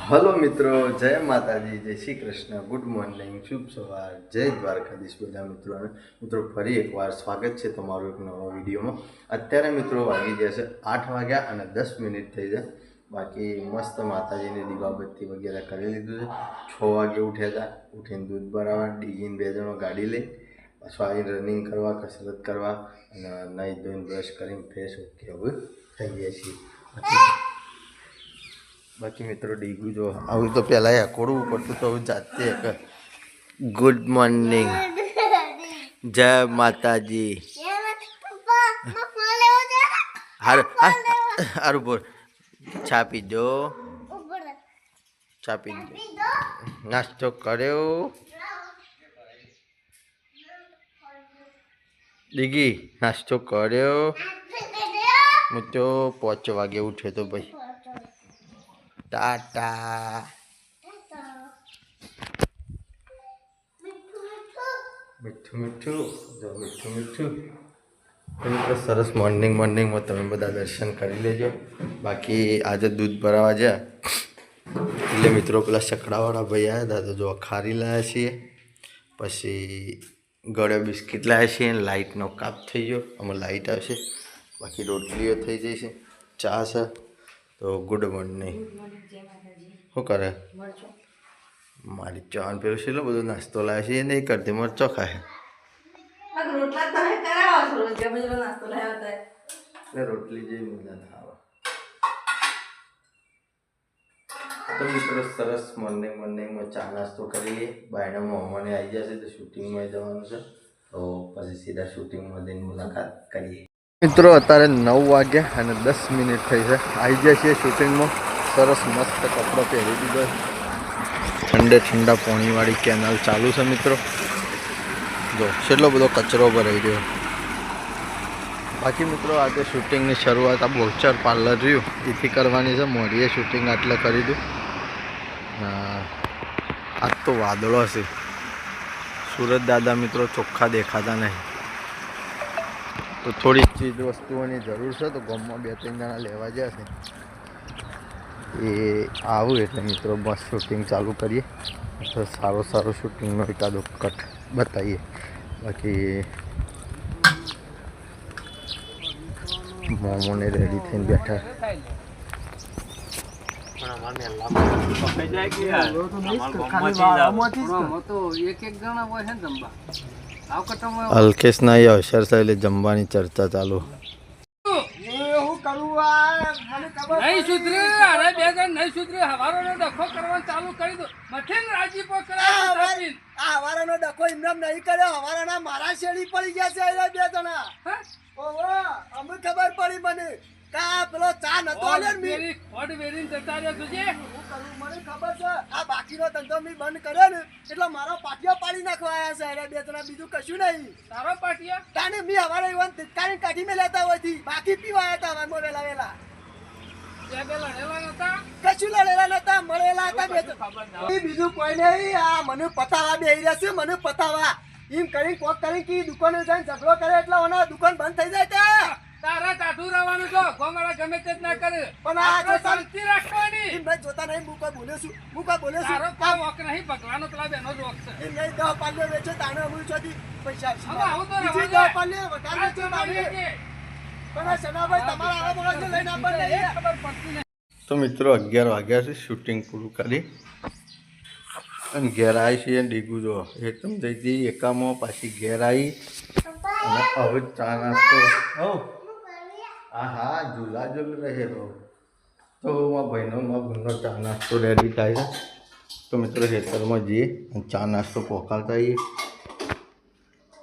Hello મિત્રો, જય માતાજી, જય શ્રી કૃષ્ણ, ગુડ મોર્નિંગ, શુભ સવાર, જય દ્વારકાધીશ બધા મિત્રોને. મિત્રો ફરી એકવાર સ્વાગત છે તમારું એક નવા વિડીયોમાં. અત્યારે મિત્રો વાગી ગયા છે 8 વાગ્યા અને 10 મિનિટ થઈ જાય. બાકી મસ્ત માતાજીની દીવાબત્તી વગેરે કરી લીધું છે. 6 વાગે ઉઠ્યા હતા, ઉઠીને દૂધ ભરાવા ડીગીને 2 જણો ગાડી લઈ પાછું આવીને રનિંગ કરવા, કસરત કરવા અને નાહી ધોઈને બ્રશ કરીને ફ્રેશ ઓકે હવે થઈ ગયા છીએ. બાકી મિત્રો ડીગું જો આવું તો પહેલાં અકોડવું પડતું તો હું જાતે ગુડ મોર્નિંગ, જય માતાજી. હારું હારું બોલ. ચા પીજો, ચા પીજો, નાસ્તો કર્યો ડીગી, નાસ્તો કર્યો. હું તો 5 વાગે ઉઠ્યો તો ભાઈ. ટાટા. મીઠું મીઠું જો મીઠું મીઠું. મિત્રો સરસ મોર્નિંગમાં તમે બધા દર્શન કરી લેજો. બાકી આજે દૂધ ભરાવા જ્યાં એટલે મિત્રો પેલા સકડાવાળા ભાઈ આવ્યા હતા તો જો ખારી લાવ્યા છીએ, પછી ગળે બિસ્કિટ લાવ્યા છીએ. લાઇટનો કાપ થઈ ગયો, આમાં લાઇટ આવશે. બાકી રોટલીઓ થઈ જશે, ચા છે. તો ગુડ મોર્નિંગ. શું કરે મારી ચાન પેલું છે બધો નાસ્તો લાવે છે એ નહીં કરતી, મરચો ખાય. રોટલી જેવી મજા ખાવા. તો મિત્રો સરસ મોર્નિંગમાં ચા નાસ્તો કરી લઈએ. બાયણામાં મમ્માને આવી જશે તો શૂટિંગમાં જવાનું છે, તો પછી સીધા શૂટિંગમાં જઈને મુલાકાત કરીએ. મિત્રો અત્યારે 9 વાગ્યા અને 10 મિનિટ થઈ છે. આવી જાય છે શૂટિંગમાં. સરસ મસ્ત કપડો પહેરી દીધો. ઠંડા પાણીવાળી કેનાલ ચાલુ છે મિત્રો. જો કેટલો બધો કચરો ભરાઈ રહ્યો. બાકી મિત્રો આજે શૂટિંગની શરૂઆત આ બોક્સર પાર્લર રહ્યું એથી કરવાની છે. મોડીએ શૂટિંગ આટલે કરી દઉં. આજ તો વાદળો હશે. સુરત દાદા મિત્રો ચોખ્ખા દેખાતા નહીં, તો થોડી ચીજ વસ્તુઓની જરૂર છે. તો ગામમાં 2-3 જણા લેવા ગયા છે. એ આવું એટલે મિત્રો બસ શૂટિંગ ચાલુ કરીએ. તો સારો શૂટિંગનો એકાદો કટ બતાવીએ. બાકી મોમોને રેડી થઈને બેઠા. અલ્કેશ ના અવસર છે એટલે જમવાની ચર્ચા ચાલુ. નહીં સુધરે, અરે બે જણ નહીં સુધરે. હવારોનો ડખો કરવાનું ચાલુ કરી દો. મઠીન રાજીપો કરાવો. હવારાનો ડખો એમને નહીં કર્યો. હવારાના મારા શેડી પડી ગયા છે એ 2 જણા. ઓહો, અમને ખબર પડી મને કા પેલો ચા નતો આલ્યો ને મેરી ખોડ વેરીને જતા રહ્યો તુજે. હું કરું મને ખબર છે. આ બાકીનો ધંધો મેં બંધ કર્યો ને એટલે મારો પાટિયો પાડી નાખવા આવ્યા છે એ 2 જણા, બીજું કશું નહીં. તારો પાટિયા તાને મેં હવારે ઈવન તિકારી કાઢી મે લેતા હોયથી બાકી પીવા આવ્યા હતા. હવારમાં વેલા બે લડેલા નતા, કશું લડેલા નતા, મળેલા હતા 2 ખબર ના જણા. બીજું કોઈ નહીં. આ મને પતાવા બેહી રહ્યા છે, મને પતાવા એમ કરી કોક કરી કે દુકાને જઈને ઝઘડો કરે એટલે ઓના દુકાન બંધ થઈ જાય. તારા કાઢું રહેવાનું જો ગોમાળા ગમે તે જ ના કરે. પણ આ આપણે શાંતિ રાખવાની. એમ નહીં જોતા નહીં. હું કોઈ બોલ્યો છું? તારો કોઈ વોક નહીં, ભગવાનો પેલા બેનો જ વોક છે. એમ નહીં. 10 પાલ્યો વેચે તાણે અમૂલ ચોથી પૈસા આપશે. હવે આવું તો બીજી રહેવા 10 પાલ્યો વધારે વેચે તાણે. પણ આ સનાભાઈ તમારા આવા બોલા લઈને આપણને નહીં. ખબર પડતી નહીં. તો મિત્રો 11 વાગ્યા છે. શૂટિંગ પૂરું કરી અને ઘેર આવી છીએ. ડીગું જો એકદમ જઈ હતી એકામાં, પાછી ઘેર આવી અને હવે ચા નાસ્તો. હા ઝૂલા રહેલો. તો મારા ભાઈનો ચા નાસ્તો રેડી થાય છે. તો મિત્રો ખેતરમાં જઈએ અને ચા નાસ્તો પોકાળતા આવીએ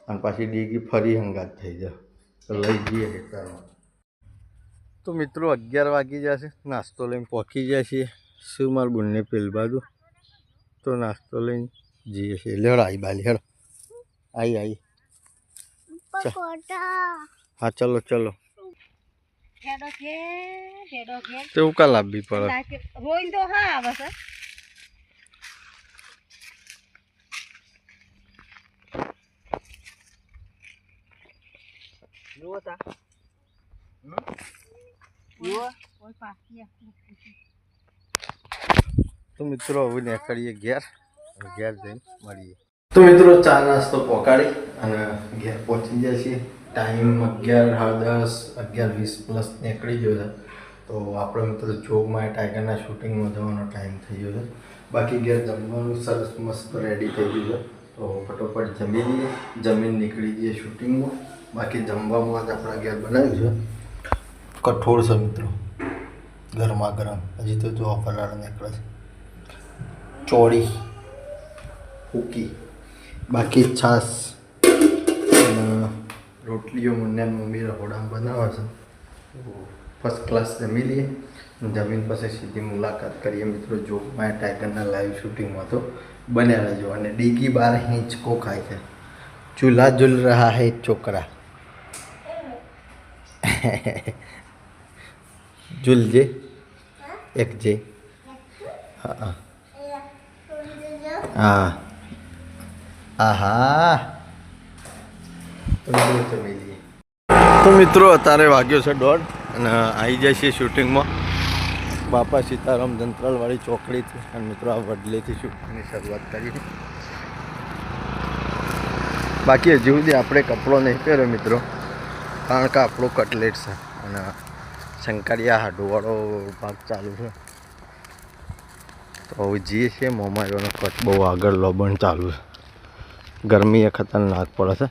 અને પાછી ડીગી ફરી હંગાત થઈ જાય તો લઈ જઈએ ખેતરમાં. તો મિત્રો 11 વાગી જશે. નાસ્તો લઈને પહોંચી જાય છીએ શું મારા બુનની પેલ બાજુ. તો નાસ્તો લઈને જઈએ છીએ. લેડો આવી બાલી હેડો. આવી હા ચલો. તેવું કાલ આપવી પડે. રોઈ તો હા આવે છે. તો મિત્રો હવે નીકળીએ ઘેર જઈને મળીએ. તો મિત્રો ચા નાસ્તો પકાડી અને ઘેર પહોંચી જાય છે. ટાઈમ 11:10 11:20 + નીકળી ગયો છે. તો આપણે મિત્રો જોગમાં ટાઈગરના શૂટિંગમાં જવાનો ટાઈમ થઈ ગયો છે. બાકી ઘેર જમવાનું સરસ મસ્ત રેડી થઈ ગયું છે. તો ફટોફટ જમી લઈએ, જમીન નીકળી જઈએ શૂટિંગમાં. બાકી જમવામાં જ આપણા ઘેર બનાવ્યું છે કઠોળ છે મિત્રો, ગરમા ગરમ. હજી તો જો ફરાળ નીકળે છે. ચોળી હુકી, બાકી છાશ અને રોટલીઓ મને મમ્મી રહોડામાં બનાવે છે. ફર્સ્ટ ક્લાસ જમી લઈએ. જમીન પછી સીધી મુલાકાત કરીએ મિત્રો જોગમાં ટાઈગરના લાઈવ શૂટિંગમાં. તો બન્યા રહેજો. અને ડીગી 12 હિંચકો ખાય છે. ચૂલ્હા જુલ રહા હૈ છોકરા. જુલજે એક જે. હા હા આહા. તો મિત્રો અત્યારે વાગ્યો છે 1:30 અને આવી જાય છે શૂટિંગમાં. બાપા સીતારામ જંત્રાલવાળી ચોકડીથી. અને મિત્રો આ વડલેથી શૂટિંગની શરૂઆત કરી. બાકી હજી સુધી આપણે કપડો નહીં પહેર્યો મિત્રો, કારણ કે આપણો કટલેટ છે અને શંકરિયા હાડુવાળો ભાગ ચાલુ છે. તો હવે જઈએ છીએ. મોમાયોનો કટ બહુ આગળ લોબણ ચાલુ છે. ગરમી એ ખતરનાક પડે છે,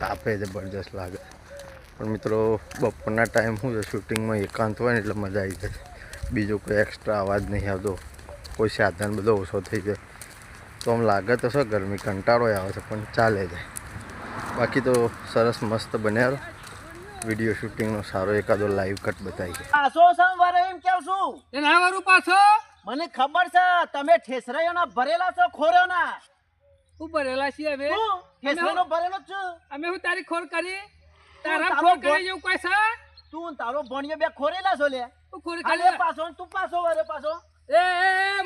તાપે જબરજસ્ત લાગે. પણ મિત્રો બપોરના ટાઈમ શું છે, શૂટિંગમાં એકાંત હોય ને એટલે મજા આવી જાય. બીજો કોઈ એક્સ્ટ્રા અવાજ નહીં આવતો, કોઈ સાધન બધો ઓછો થઈ જાય. તો આમ લાગે તો શું ગરમી કંટાળો આવે છે, પણ ચાલે જાય. બાકી તો સરસ મસ્ત બન્યા. વિડીયો શૂટિંગનો સારો એકાદો લાઈવ કટ બતાવી. પાછો સંવારે એમ કેવું છું? એ ના વારું પાછો મને ખબર છે તમે ઠેસરાયોના ભરેલા છો ખોરોના. હું ભરેલા છીએ હવે. ઠેસરાનો ભરેલો જ છું. અમે હું તારી ખોર કરી? તારા ખોર કરી જેવું કોઈ છે? તું તારો ભણિયો બે ખોરેલા છો લે. તું ખોર ખાલી કરી પાછો ને તું પાછો વરે પાછો. એ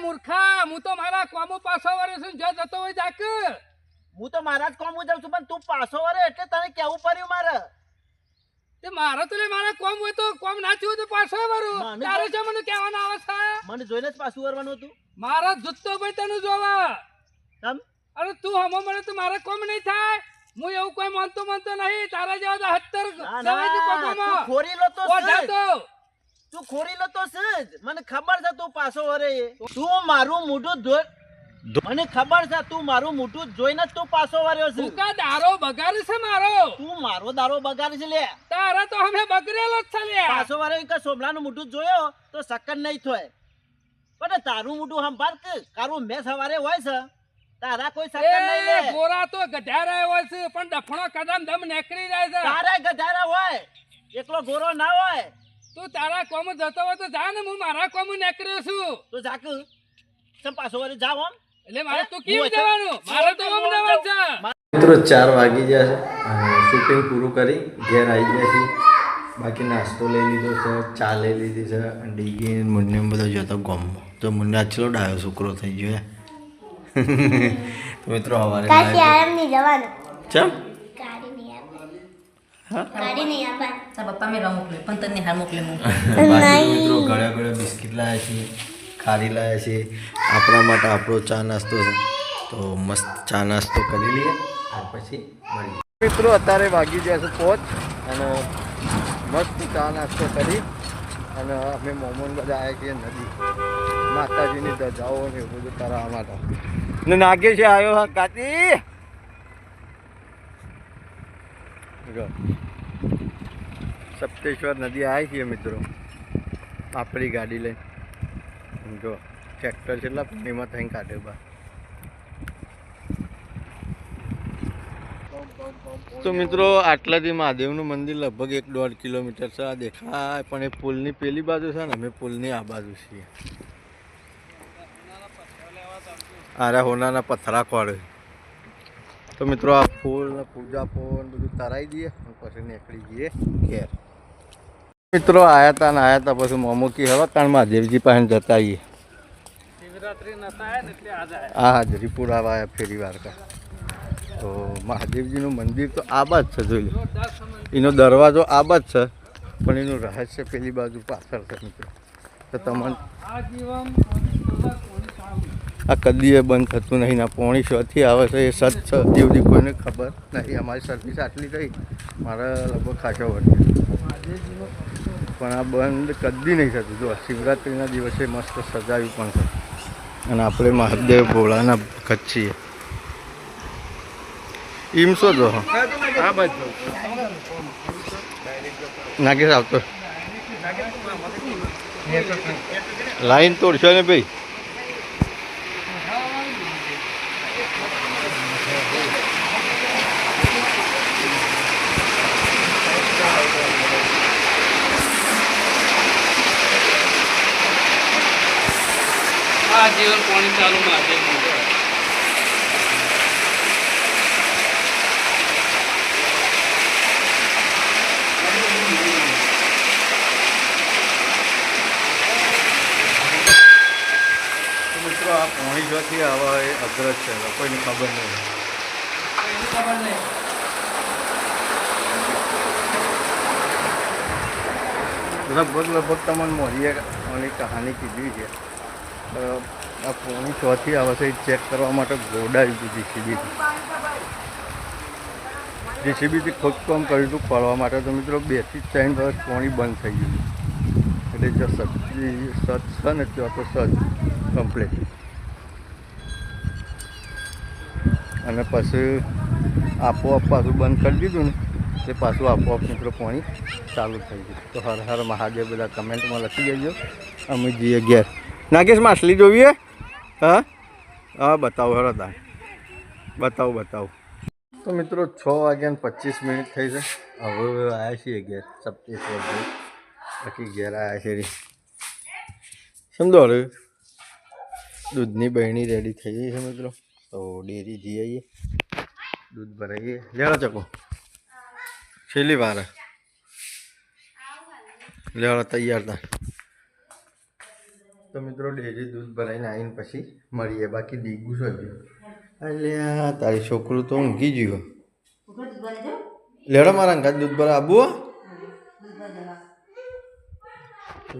મૂર્ખા, હું તો મારા કોમો પાછો વરે છું. જો જતો હોય જાક. હું તો મારા જ કોમ જાઉં છું, પણ તું પાછો વરે એટલે તને કેવું પડ્યું મારે. તે મારો તો લે મારા કોમ હોય તો કોમ ના થયું તો પાછો વરું. મને તારે છે મને કહેવાનો આવે છે? મને જોઈને જ પાછું વરવાનું હતું. મારા જુત્તો ભાઈ તને જોવા. તમ અરે તું હમો મને તો મારે કોમ નહીં થાય. હું એવું કોઈ માનતો નહીં. તારા જેવા 70 તું ખોરીલો તો છે. જાતો તું ખોરીલો તો છે જ. મને ખબર છે તું પાછો વરે. તું મારું મોઢું ધોઈ, મને ખબર છે તું મારું મોઢું જોઈને જ તું પાછો વર્યો છે. તું કા દારો બગાડ છે મારો? તું મારો દારો બગાડ છે લે. તારા તો અમે બગડેલો જ છે લે. પાછો વર્યો કે સોમલાનું મોઢું જોયો તો સક્કર નહીં થાય. પણ તારું મોઢું સંભાળ કે કારું મેં સવારે હોય છે, તારા કોઈ સક્કર નહીં લે. એ ગોરા તો ગધારા હોય છે, પણ ડફણો કદમ દમ નીકળી જાય છે. તારે ગધારા હોય, એકલો ગોરો ના હોય. તું તારા કોમ જતો હોય તો જા ને, હું મારા કોમ નીકળ્યો છું. તો જાક સમ પાછો વર્યો જાવ આમ. એટલે મારે તો કેવું જવાનું? મારે તો આમ જવાનું છે. મિત્રો 4 વાગી ગયા છે અને શૂટિંગ પૂરું કરી ઘેર આવી ગયા છે. બાકી નાસ્તો લઈ લીધો છે, ચા લઈ લીધી છે. ડીગી મુન્ને બધો જતો ગામમાં. તો મુન્ને આચલો ડાયો છોકરો થઈ ગયો. તો મિત્રો સવારે ચમ પપ્પા મેં મોકલે પણ તને હાર મોકલે બાકી મિત્રો ઘણા ઘણા બિસ્કિટ લાવ્યા છીએ, ખારી લાવ્યા છીએ. આપણા માટે આપણો ચા નાસ્તો છે. તો મસ્ત ચા નાસ્તો કરી લઈએ અને પછી મળીએ. મિત્રો અત્યારે વાગી ગયા છે 5 અને મસ્ત ચા નાસ્તો કરી અને અમે મોમન બધા આવ્યા છીએ નદી. માતાજીની ધજાઓ ને એવું બધું કરવા માટે. ને નાગે છે આવ્યો હા કાચી. સપ્તેશ્વર નદી આવી છીએ મિત્રો આપણી ગાડી લઈને. જો ટ્રેક્ટર છેલ્લા પાણીમાં થઈને કાઢે બા. તો મિત્રો આટલાથી મહાદેવનું મંદિર લગભગ 1-1.5 કિલોમીટર છે. આ દેખાય પણ એ પુલની પેલી બાજુ છે ને, અમે પુલની આ બાજુ છીએ. આરે હોનાના પથરા કોળે. તો મિત્રો આ ફૂલ ને પૂજા ફૂલ બધું તરાઈ દઈએ અને પછી નીકળી જઈએ ઘેર. મિત્રો આયા હતા પછી મોમોકી હવે કારણ મહાદેવજી પાસે જતા આવીએ. હા હાજરીપુર આવ્યા ફેરી વાર કા. તો મહાદેવજીનું મંદિર તો આ બાજ છે, જોઈ લો. એનો દરવાજો આ બાજ છે, પણ એનું રહસ્ય પેલી બાજુ પાછળ છે મિત્રો. તો તમને આ કદી એ બંધ થતું નહીં ને પોણી શોથી આવે છે એ સચ છે જેવી કોઈને ખબર નથી. અમારી સર્વિસ આટલી થઈ મારે લગભગ ખાસો વર્ષ પણ આ બંધ કદી નહીં થતું. જો શિવરાત્રિના દિવસે મસ્ત સજાવ્યું પણ છે અને આપણે મહાદેવ ભોળાના ભક્ત છીએ. એમ શું જો હા બસ નાગેશ આવતો લાઈન તોડશો ને ભાઈ. આ જીવન પાણી ચાલુ મહાદેવનું છે. મિત્રો આ પોણી જોથી આવા એ અગ્રજ છે કોઈને ખબર નહીં. લગભગ તમને મોરીએ ઓની કહાની કીધી છે. આ પોણી ચોથી આવે છે એ ચેક કરવા માટે ગોડાવી હતી જેસીબીથી ખોદકામ કર્યું હતું ખોલવા માટે. તો મિત્રો 2 થી 3 વર્ષ પોણી બંધ થઈ ગયું એટલે જો સચ છે ને ત્યાં તો સચ કમ્પ્લીટ. અને પછી આપોઆપ પાછું બંધ કરી દીધું ને તે પાછું આપોઆપ મિત્રો પાણી ચાલુ થઈ ગયું. તો હર હર મહાદેવ બધા કમેન્ટમાં લખી દેજો. અમે જઈએ ઘેર. નાગેશ માછલી જોઈએ? હા હા બતાવો હરો તા બતાવો. તો મિત્રો 6:25 થઈ છે. હવે આવ્યા છીએ ઘેર સપ્તેશ્વર ભાઈ બાકી ઘેર આવ્યા છે. સમજો હવે દૂધની બહેણી રેડી થઈ ગઈ છે મિત્રો. તો ડેરી જઈ આવીએ દૂધ ભરાઈએ. લેવા ચકો છેલ્લી વાર લેવા તૈયાર હતા. તો મિત્રો ડેરી દૂધ ભરાઈને આવીને પછી મળીએ. બાકી દીગું શું એટલે તારી છોકરું તો ઊંઘી ગયું. લેડો મારા અંગાત દૂધ ભરા આબુ.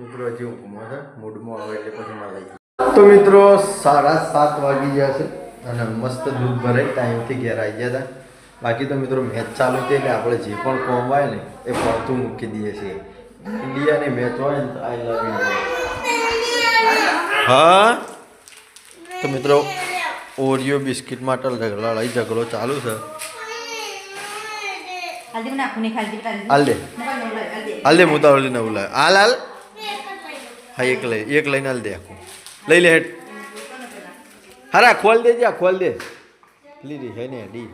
મિત્રો હજી ઊંઘમાં છે મૂડમાં આવે એટલે પછી માં લઈ. તો મિત્રો 7:30 વાગી ગયા છે અને મસ્ત દૂધ ભરાઈ ટાઈમથી ઘેર આવી ગયા હતા. બાકી તો મિત્રો મેચ ચાલુ થઈ એટલે આપણે જે પણ કોમ હોય ને એ પડતું મૂકી દઈએ છીએ. ઇન્ડિયાની મેચ હોય ને આઈ લવ ઇન્ડિયા. હા તો મિત્રો ઓરિયો બિસ્કિટ માટે લડાઈ ઝઘડો ચાલુ છે. હાલ દે હું તારું નવું લાવ. હાલ હા એક લઈને હાલ દે આખું લઈ લે હેઠ. હા ખોલ દે જા ખોલ દે લીધી હે ને ડી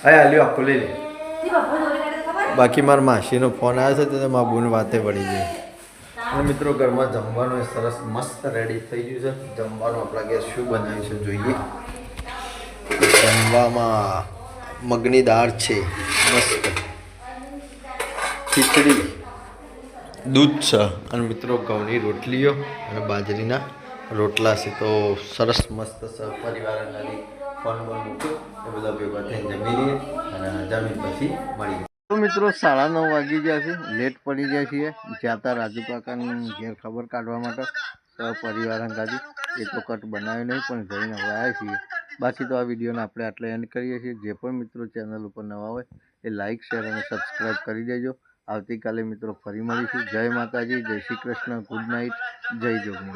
હા લ્યો આખું લઈ લે. બાકી મારા માસીનો ફોન આવ્યો છે તો મારા બૂન વાતે પડી ગઈ. અને મિત્રો ઘરમાં જમવાનું સરસ મસ્ત રેડી થઈ ગયું છે. જમવાનું આપણા ઘેર શું બનાવ્યું છે જોઈએ. જમવામાં મગની દાળ છે મસ્ત, ખીચડી, દૂધ છે અને મિત્રો ઘઉંની રોટલીઓ અને બાજરીના રોટલા છે. તો સરસ મસ્ત પરિવાર અંગાની ફોન મૂક્યો એ બધા ભેગા થઈને જમી લઈએ અને જમીન પછી મળીએ. તો મિત્રો 9:30 વાગી ગયા છે. લેટ પડી ગયા છીએ. જ્યાં ત્યાં રાજુ કાકાની ઘેર ખબર કાઢવા માટે પરિવાર અંગાથી એ તો કટ બનાવ્યો નહીં પણ જઈને હવે આવ્યા છીએ. બાકી તો આ વિડીયોને આપણે આટલે એન્ડ કરીએ છીએ. જે પણ મિત્રો ચેનલ ઉપર નવા હોય એ લાઇક શેર અને સબસ્ક્રાઈબ કરી દેજો. આવતીકાલે મિત્રો ફરી મળીશું. જય માતાજી, જય શ્રી કૃષ્ણ, ગુડ નાઇટ, જય જોગણી.